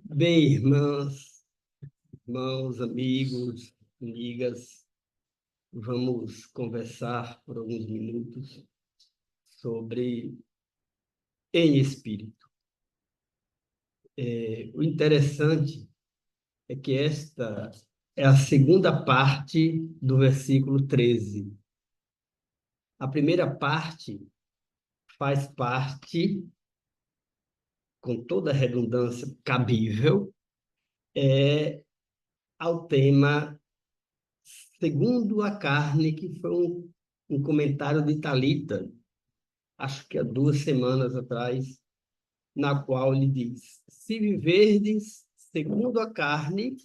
Bem, irmãs, irmãos, amigos, amigas, vamos conversar por alguns minutos sobre em espírito. O interessante é que esta é a segunda parte do versículo 13. A primeira parte faz parte, com toda a redundância cabível, ao tema segundo a carne, que foi um comentário de Talita, acho que há 2 semanas atrás, na qual ele diz: se viverdes segundo a carne,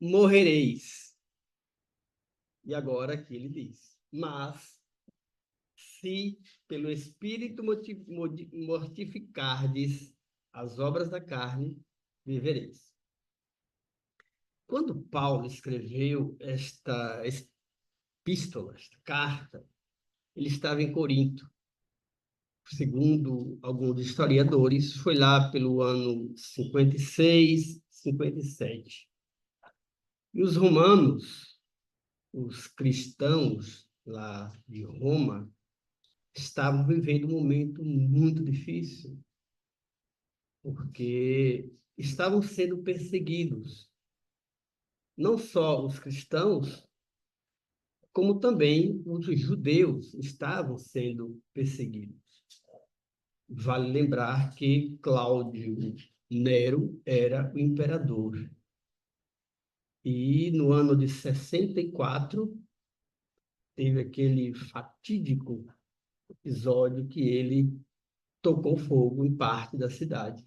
morrereis. E agora aqui ele diz: mas se pelo Espírito mortificardes as obras da carne, vivereis. Quando Paulo escreveu esta epístola, esta carta, ele estava em Corinto. Segundo alguns historiadores, foi lá pelo ano 56, 57. E os romanos, os cristãos lá de Roma, estavam vivendo um momento muito difícil, porque estavam sendo perseguidos, não só os cristãos, como também os judeus estavam sendo perseguidos. Vale lembrar que Cláudio Nero era o imperador. E no ano de 64, teve aquele fatídico episódio que ele tocou fogo em parte da cidade.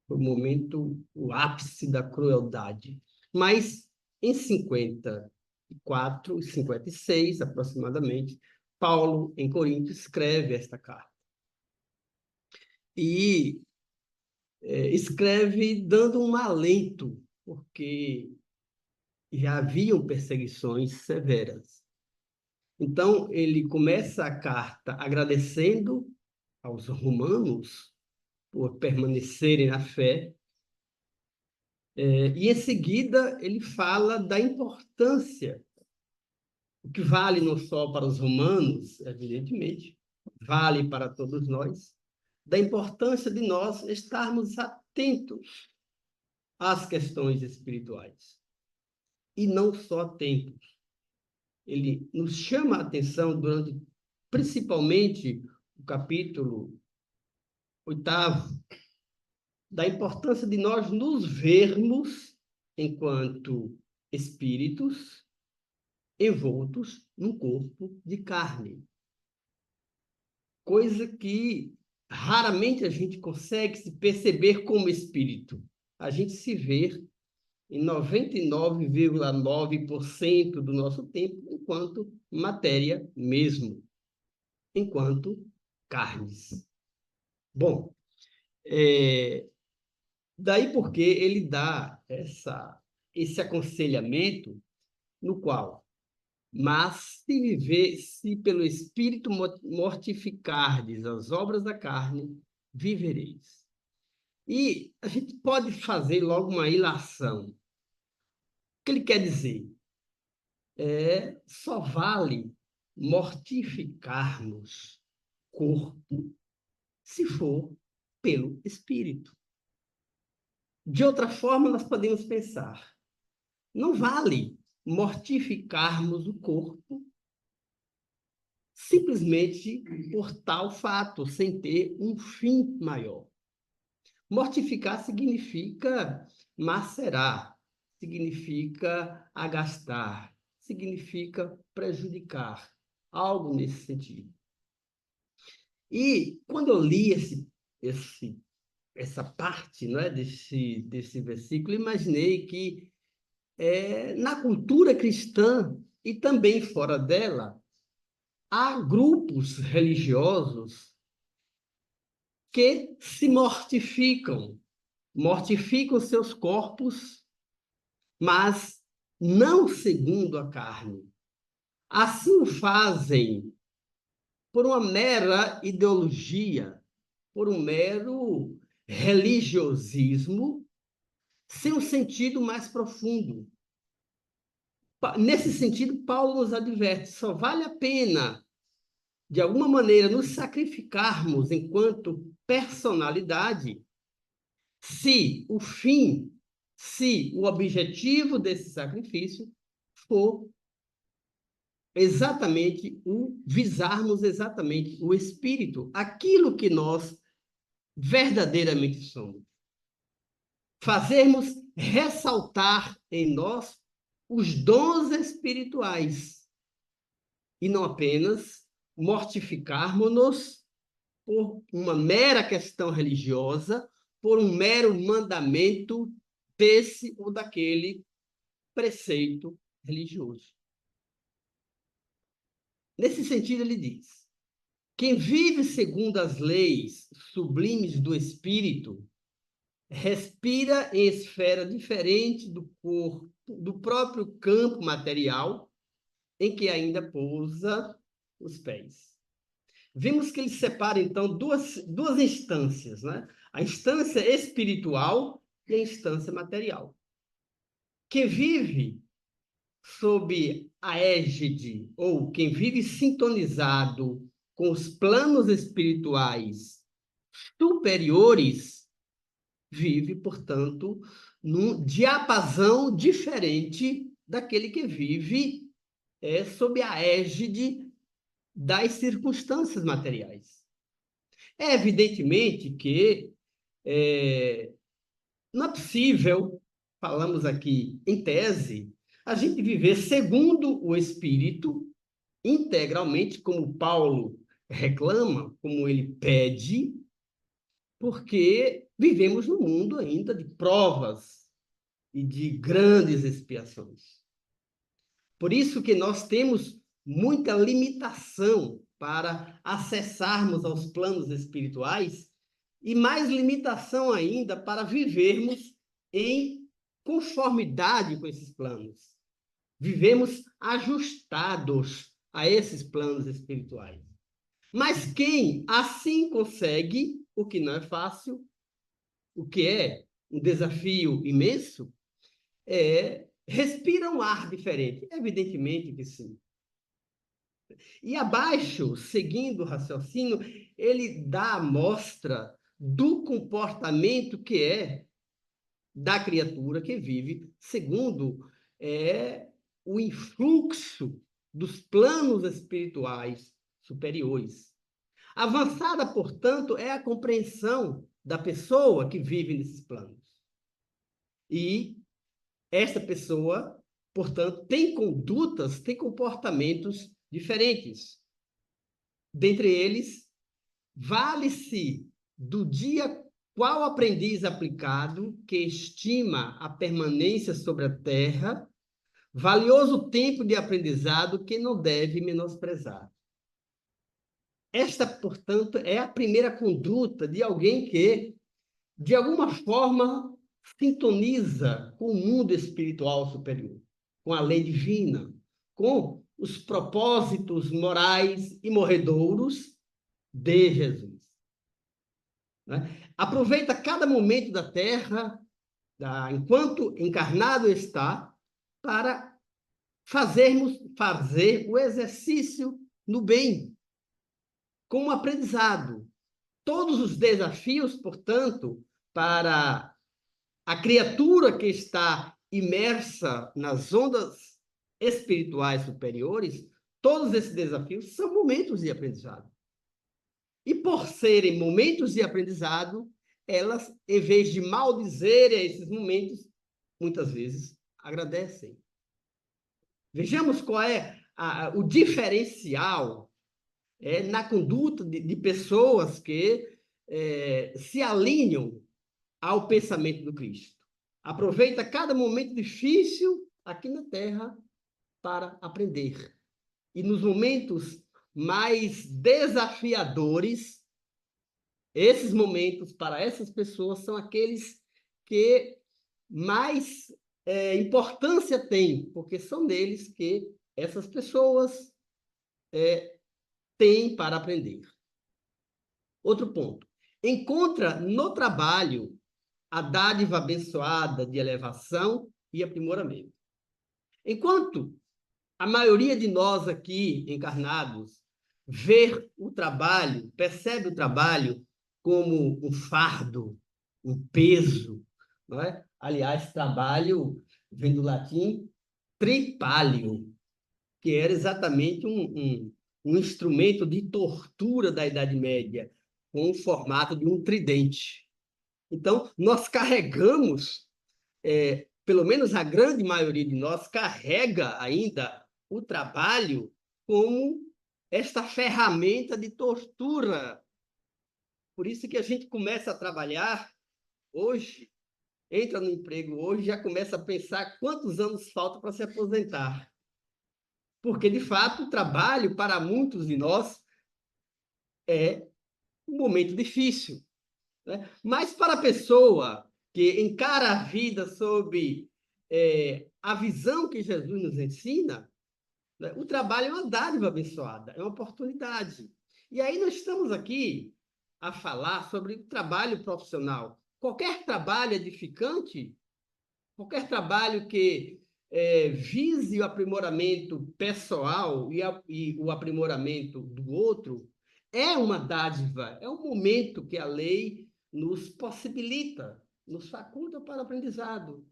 Foi o momento, o ápice da crueldade. Mas em 54, 56 aproximadamente, Paulo, em Corinto, escreve esta carta. E escreve dando um alento, porque já haviam perseguições severas. Então, ele começa a carta agradecendo aos romanos por permanecerem na fé, e em seguida ele fala da importância, o que vale não só para os romanos, evidentemente, vale para todos nós, da importância de nós estarmos atentos às questões espirituais. E não só atentos. Ele nos chama a atenção durante, principalmente, o capítulo 8º, da importância de nós nos vermos enquanto espíritos envoltos num corpo de carne. Coisa que raramente a gente consegue se perceber como espírito. A gente se vê em 99,9% do nosso tempo enquanto matéria mesmo, enquanto carnes. Bom, daí porque ele dá esse aconselhamento no qual, mas se pelo Espírito mortificardes as obras da carne, vivereis. E a gente pode fazer logo uma ilação. O que ele quer dizer? Só vale mortificarmos corpo se for pelo Espírito. De outra forma, nós podemos pensar, não vale mortificarmos o corpo simplesmente por tal fato, sem ter um fim maior. Mortificar significa macerar, significa agastar, significa prejudicar, algo nesse sentido. E quando eu li essa parte, não é, desse versículo, imaginei que na cultura cristã e também fora dela, há grupos religiosos que se mortificam seus corpos, mas não segundo a carne. Assim o fazem por uma mera ideologia, por um mero religiosismo, sem um sentido mais profundo. Nesse sentido, Paulo nos adverte: só vale a pena, de alguma maneira, nos sacrificarmos enquanto personalidade se o objetivo desse sacrifício for visarmos exatamente o espírito, aquilo que nós verdadeiramente somos. Fazermos ressaltar em nós os dons espirituais e não apenas mortificarmos-nos por uma mera questão religiosa, por um mero mandamento desse ou daquele preceito religioso. Nesse sentido, ele diz: quem vive segundo as leis sublimes do espírito respira em esfera diferente do corpo, do próprio campo material em que ainda pousa os pés. Vimos que ele separa, então, duas instâncias, né? A instância espiritual e a instância material. Quem vive sob a égide, ou quem vive sintonizado com os planos espirituais superiores, vive, portanto, num diapasão diferente daquele que vive sob a égide das circunstâncias materiais. É evidentemente que não é possível, falamos aqui em tese, a gente viver segundo o Espírito, integralmente, como Paulo reclama, como ele pede, porque vivemos num mundo ainda de provas e de grandes expiações. Por isso que nós temos muita limitação para acessarmos aos planos espirituais e mais limitação ainda para vivermos em conformidade com esses planos. Vivemos ajustados a esses planos espirituais. Mas quem assim consegue, o que não é fácil, o que é um desafio imenso, respira um ar diferente. Evidentemente que sim. E abaixo, seguindo o raciocínio, ele dá a mostra do comportamento que é da criatura que vive segundo o influxo dos planos espirituais superiores. Avançada, portanto, é a compreensão da pessoa que vive nesses planos. E esta pessoa, portanto, tem condutas, tem comportamentos diferentes. Dentre eles, vale-se do dia qual aprendiz aplicado que estima a permanência sobre a terra, valioso tempo de aprendizado que não deve menosprezar. Esta, portanto, é a primeira conduta de alguém que, de alguma forma, sintoniza com o mundo espiritual superior, com a lei divina, com os propósitos morais e morredouros de Jesus. Né? Aproveita cada momento da terra, enquanto encarnado está, para fazer o exercício no bem, como aprendizado. Todos os desafios, portanto, para a criatura que está imersa nas ondas espirituais superiores, todos esses desafios são momentos de aprendizado. E por serem momentos de aprendizado, elas, em vez de maldizerem esses momentos, muitas vezes agradecem. Vejamos qual é o diferencial na conduta de pessoas que se alinham ao pensamento do Cristo. Aproveita cada momento difícil aqui na Terra para aprender. E nos momentos mais desafiadores, esses momentos para essas pessoas são aqueles que mais importância têm, porque são neles que essas pessoas têm para aprender. Outro ponto. Encontra no trabalho a dádiva abençoada de elevação e aprimoramento. Enquanto a maioria de nós aqui encarnados vê o trabalho, percebe o trabalho como um fardo, um peso, não é? Aliás, trabalho vem do latim tripalio, que era exatamente um instrumento de tortura da Idade Média, com o formato de um tridente. Então, nós carregamos, pelo menos a grande maioria de nós, carrega ainda o trabalho como esta ferramenta de tortura. Por isso que a gente começa a trabalhar hoje, entra no emprego hoje, já começa a pensar quantos anos falta para se aposentar. Porque, de fato, o trabalho, para muitos de nós, é um momento difícil, né? Mas para a pessoa que encara a vida sob a visão que Jesus nos ensina, né, o trabalho é uma dádiva abençoada, é uma oportunidade. E aí nós estamos aqui a falar sobre o trabalho profissional. Qualquer trabalho edificante, qualquer trabalho que vise o aprimoramento pessoal e o aprimoramento do outro, é uma dádiva, é um momento que a lei nos possibilita, nos faculta para o aprendizado.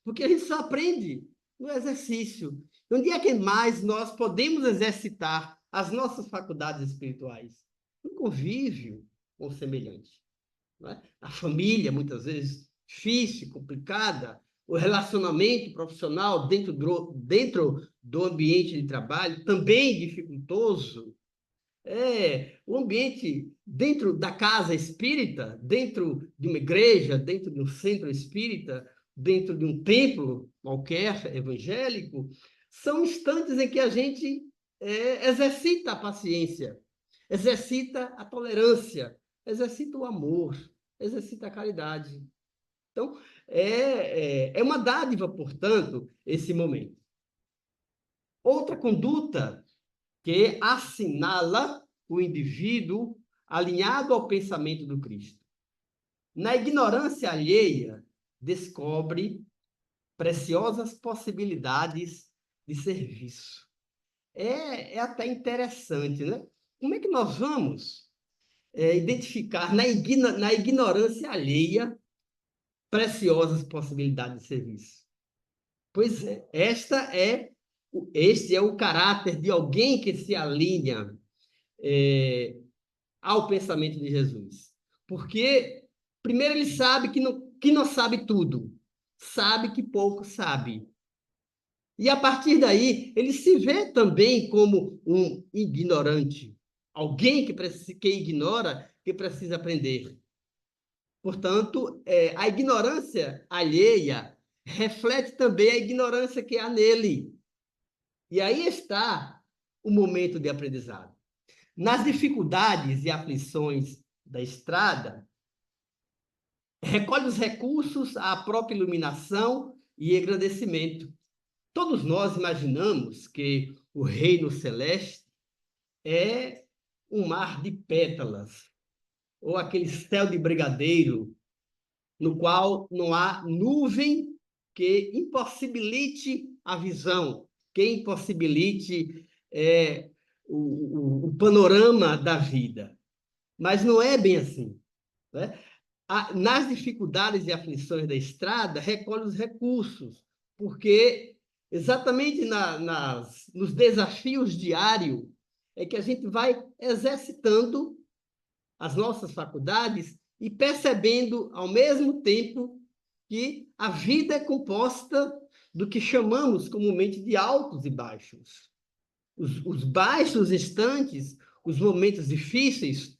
Porque a gente só aprende no exercício. Onde é que mais nós podemos exercitar as nossas faculdades espirituais? No convívio com o semelhante. Não é? A família, muitas vezes, difícil, complicada, o relacionamento profissional dentro do ambiente de trabalho, também dificultoso. O ambiente dentro da casa espírita, dentro de uma igreja, dentro de um centro espírita, dentro de um templo qualquer evangélico, são instantes em que a gente exercita a paciência, exercita a tolerância, exercita o amor, exercita a caridade. Então, é uma dádiva, portanto, esse momento. Outra conduta que assinala o indivíduo alinhado ao pensamento do Cristo. Na ignorância alheia, descobre preciosas possibilidades de serviço. É até interessante, né? Como é que nós vamos identificar na ignorância alheia preciosas possibilidades de serviço? Pois é, este é o caráter de alguém que se alinha ao pensamento de Jesus. Porque, primeiro, ele sabe que não sabe tudo, sabe que pouco sabe. E, a partir daí, ele se vê também como um ignorante, alguém que ignora, que precisa aprender. Portanto, a ignorância alheia reflete também a ignorância que há nele. E aí está o momento de aprendizado. Nas dificuldades e aflições da estrada, recolhe os recursos à própria iluminação e engrandecimento. Todos nós imaginamos que o reino celeste é um mar de pétalas, ou aquele céu de brigadeiro, no qual não há nuvem que impossibilite a visão, que impossibilite o panorama da vida. Mas não é bem assim, né? Nas dificuldades e aflições da estrada, recolhe os recursos, porque exatamente nos desafios diários é que a gente vai exercitando as nossas faculdades e percebendo, ao mesmo tempo, que a vida é composta do que chamamos comumente de altos e baixos. Os baixos instantes, os momentos difíceis,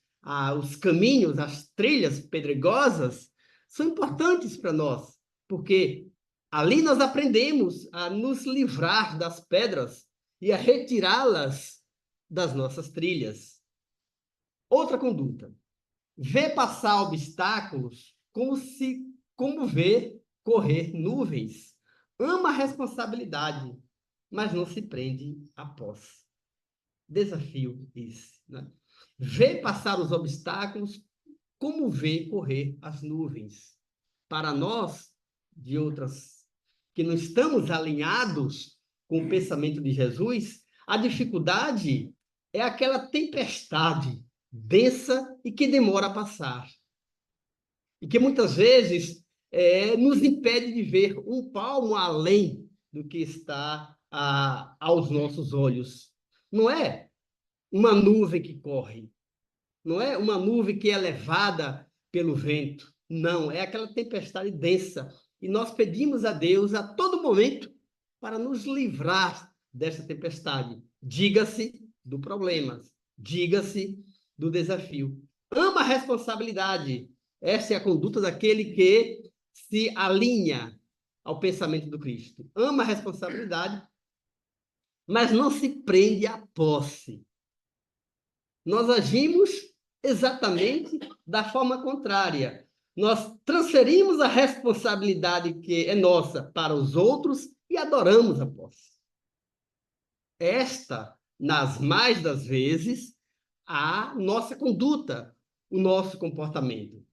os caminhos, as trilhas pedregosas, são importantes para nós, porque ali nós aprendemos a nos livrar das pedras e a retirá-las das nossas trilhas. Outra conduta: vê passar obstáculos como vê correr nuvens. Ama a responsabilidade, mas não se prende à posse. Desafio esse, né? Vê passar os obstáculos como vê correr as nuvens. para nós, de outras, que não estamos alinhados com o pensamento de Jesus, a dificuldade é aquela tempestade densa e que demora a passar. E que muitas vezes nos impede de ver um palmo além do que está aos nossos olhos. Não é uma nuvem que corre, não é uma nuvem que é levada pelo vento, não, é aquela tempestade densa. E nós pedimos a Deus a todo momento para nos livrar dessa tempestade. Diga-se do problema, diga-se do desafio. Ama a responsabilidade. Essa é a conduta daquele que se alinha ao pensamento do Cristo. Ama a responsabilidade, mas não se prende à posse. Nós agimos exatamente da forma contrária. Nós transferimos a responsabilidade que é nossa para os outros e adoramos a posse. Esta, nas mais das vezes, a nossa conduta, o nosso comportamento.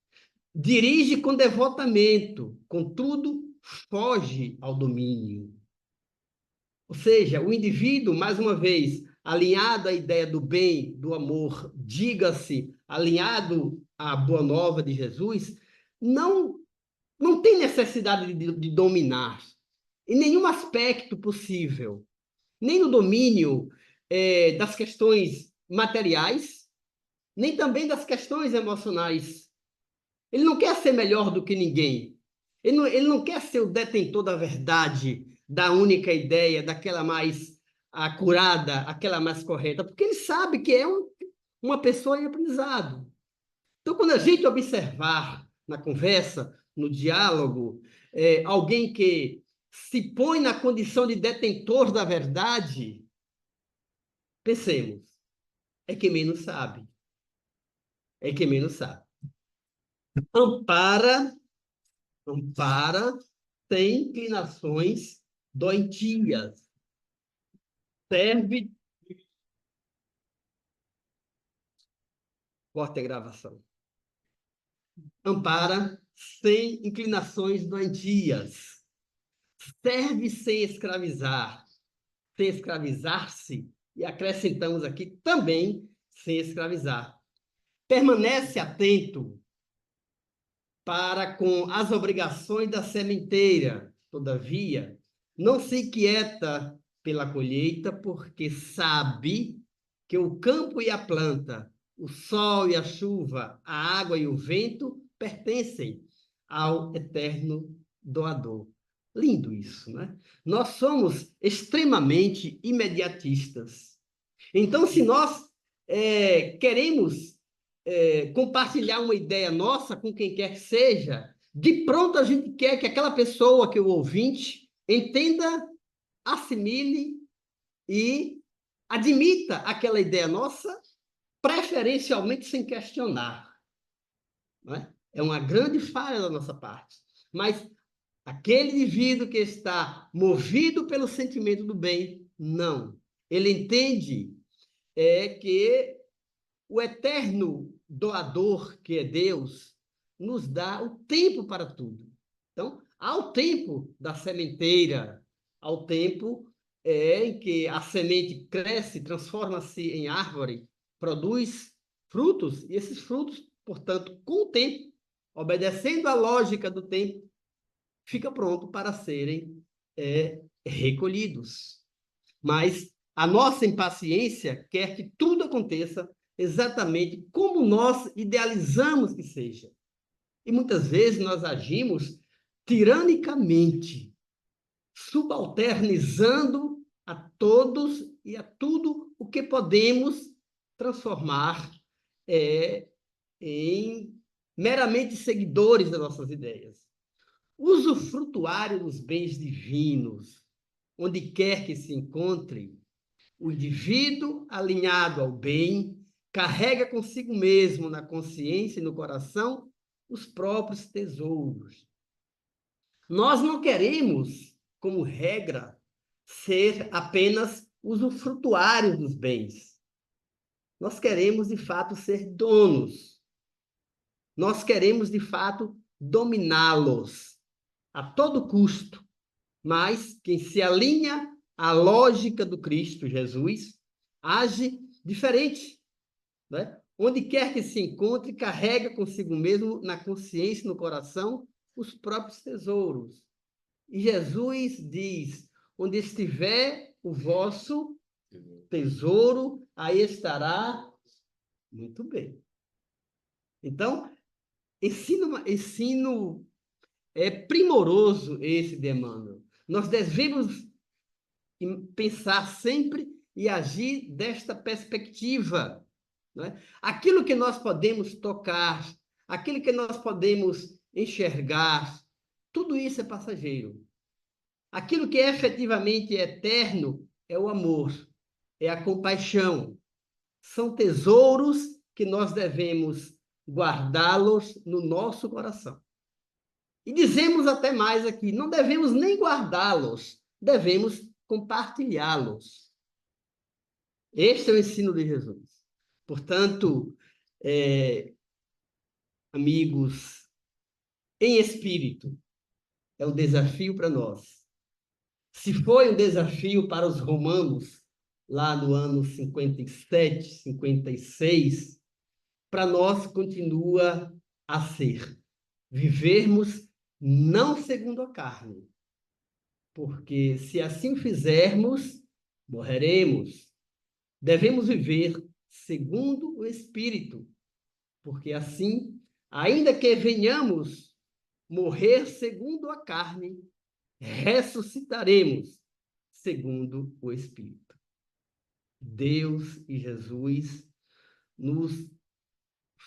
Dirige com devotamento, contudo, foge ao domínio. Ou seja, o indivíduo, mais uma vez, alinhado à ideia do bem, do amor, diga-se, alinhado à boa nova de Jesus, não tem necessidade de dominar em nenhum aspecto possível, nem no domínio das questões materiais, nem também das questões emocionais. Ele não quer ser melhor do que ninguém. Ele não quer ser o detentor da verdade, da única ideia, daquela mais acurada, aquela mais correta, porque ele sabe que é uma pessoa em aprendizado. Então, quando a gente observar na conversa, no diálogo, alguém que se põe na condição de detentor da verdade, pensemos, é quem menos sabe. É quem menos sabe. Ampara, tem inclinações doentias. Serve. Corta a gravação. Ampara sem inclinações doentias. Serve sem escravizar. Sem escravizar-se. E acrescentamos aqui também sem escravizar. Permanece atento para com as obrigações da sementeira. Todavia, não se inquieta pela colheita, porque sabe que o campo e a planta, o sol e a chuva, a água e o vento pertencem ao eterno doador. Lindo isso, né? Nós somos extremamente imediatistas. Então, se nós queremos compartilhar uma ideia nossa com quem quer que seja, de pronto a gente quer que aquela pessoa, que o ouvinte, entenda, assimile e admita aquela ideia nossa, preferencialmente sem questionar. Não é? É uma grande falha da nossa parte. Mas aquele indivíduo que está movido pelo sentimento do bem, não. Ele entende que o eterno doador, que é Deus, nos dá o tempo para tudo. Então, há o tempo da sementeira, há o tempo em que a semente cresce, transforma-se em árvore, produz frutos, e esses frutos, portanto, com o tempo, obedecendo à lógica do tempo, fica pronto para serem recolhidos. Mas a nossa impaciência quer que tudo aconteça exatamente como nós idealizamos que seja. E muitas vezes nós agimos tiranicamente, subalternizando a todos e a tudo o que podemos transformar em meramente seguidores das nossas ideias. Usufrutuário dos bens divinos, onde quer que se encontre, o indivíduo alinhado ao bem carrega consigo mesmo na consciência e no coração os próprios tesouros. Nós não queremos, como regra, ser apenas usufrutuários dos bens. Nós queremos, de fato, ser donos. Nós queremos, de fato, dominá-los a todo custo, mas quem se alinha à lógica do Cristo Jesus age diferente, né? Onde quer que se encontre, carrega consigo mesmo, na consciência, no coração, os próprios tesouros. E Jesus diz: onde estiver o vosso tesouro, aí estará muito bem. Então, ensino é primoroso esse de Emmanuel. Nós devemos pensar sempre e agir desta perspectiva, né? Aquilo que nós podemos tocar, aquilo que nós podemos enxergar, tudo isso é passageiro. Aquilo que é efetivamente eterno é o amor, é a compaixão. São tesouros que nós devemos guardá-los no nosso coração. E dizemos até mais aqui, não devemos nem guardá-los, devemos compartilhá-los. Este é o ensino de Jesus. Portanto, amigos, em espírito, é um desafio para nós. Se foi um desafio para os romanos, lá no ano 57, 56, para nós continua a ser. Vivermos não segundo a carne, porque se assim fizermos, morreremos. Devemos viver segundo o Espírito, porque assim, ainda que venhamos morrer segundo a carne, ressuscitaremos segundo o Espírito. Deus e Jesus nos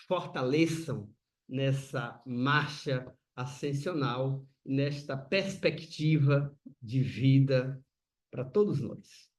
fortaleçam nessa marcha ascensional, nesta perspectiva de vida para todos nós.